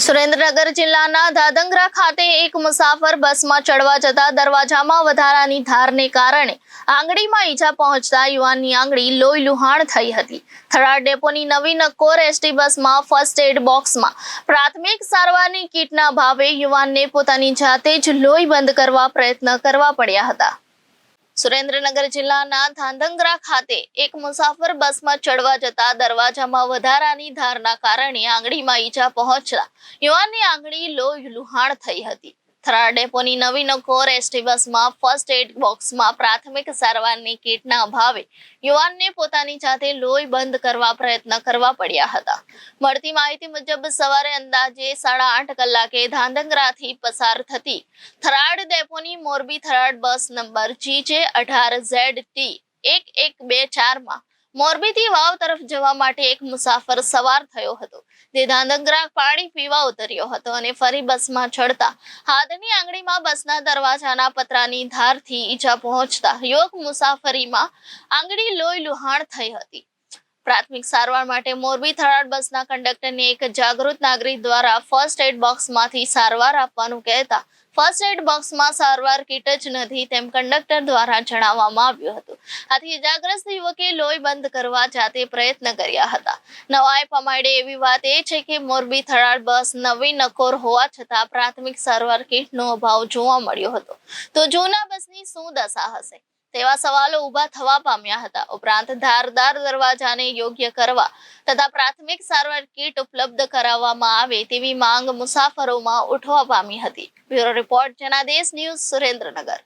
સુરેન્દ્રનગર જિલ્લાના ધાંધંગરા ખાતે એક મુસાફર બસમાં ચડવા જતા દરવાજામાં વધારાની ધારને કારણે આંગળીમાં ઈજા પહોંચતા યુવાનની આંગળી લોહી લુહાણ થઈ હતી। થરાદ ડેપોની નવી નકોર એસટી બસમાં ફર્સ્ટ એડ બોક્સમાં પ્રાથમિક સારવારની કીટના અભાવે યુવાનને પોતાની જાતે જ લોહી બંધ કરવા પ્રયત્ન કરવા પડ્યા હતા। સુરેન્દ્રનગર જિલ્લાના ધાંધંગરા ખાતે એક મુસાફર બસમાં ચડવા જતા દરવાજામાં વધારાની ધારના કારણે આંગળીમાં ઈજા પહોંચતા યુવાનની આંગળી લોહી લુહાણ થઈ હતી। થરાદ ડેપોની નવી નકોર એસટી બસમાં ફર્સ્ટ એડ બોક્સમાં પ્રાથમિક સારવારની કીટના અભાવે યુવાનને પોતાની જાતે લોહી બંધ કરવા પ્રયત્ન કરવા પડ્યા હતા। મળતી માહિતી મુજબ સવારે અંદાજે 8:30 કલાકે ધાંધંગરાથી પસાર થતી થરાદ ડેપોની Morbi Tharad bus number GJ18ZT 1124 માં મોરબીથી વાવ તરફ જવા માટે એક મુસાફર સવાર થયો હતો। તે ધાંધંગરા પાણી પીવા ઉતર્યો હતો અને ફરી બસમાં ચડતા હાથની આંગળીમાં બસના દરવાજાના પતરાની ધારથી ઈજા પહોંચતા યુવક મુસાફરીમાં આંગળી લોહી લુહાણ થઈ હતી। પ્રાથમિક સારવાર માટે મોરબી થરાદ બસના કંડક્ટરને એક જાગૃત નાગરિક દ્વારા ફર્સ્ટ એડ બોક્સમાંથી સારવાર આપવાનું કહેતા ફર્સ્ટ એડ બોક્સમાં સારવાર કીટ જ નથી તેમ કંડક્ટર દ્વારા જણાવવામાં આવ્યું હતું। આથી ઇજાગ્રસ્ત યુવકે લોહી બંધ કરવા જાતે પ્રયત્ન કર્યા હતા। નવાઈ પમાડે એવી વાત એ છે કે મોરબી થરાદ બસ નવી નકોર હોવા છતાં પ્રાથમિક સારવાર કીટનો અભાવ જોવા મળ્યો હતો। તો જૂના બસની શું દશા હશે તેવા સવાલો ઊભા થવા પામ્યા હતા। ઉપરાંત ધારદાર દરવાજાને યોગ્ય કરવા તથા પ્રાથમિક સારવાર કીટ ઉપલબ્ધ કરાવવામાં આવે તેવી માંગ મુસાફરોમાં ઉઠવા પામી હતી। Bureau report Janadesh news Surendranagar.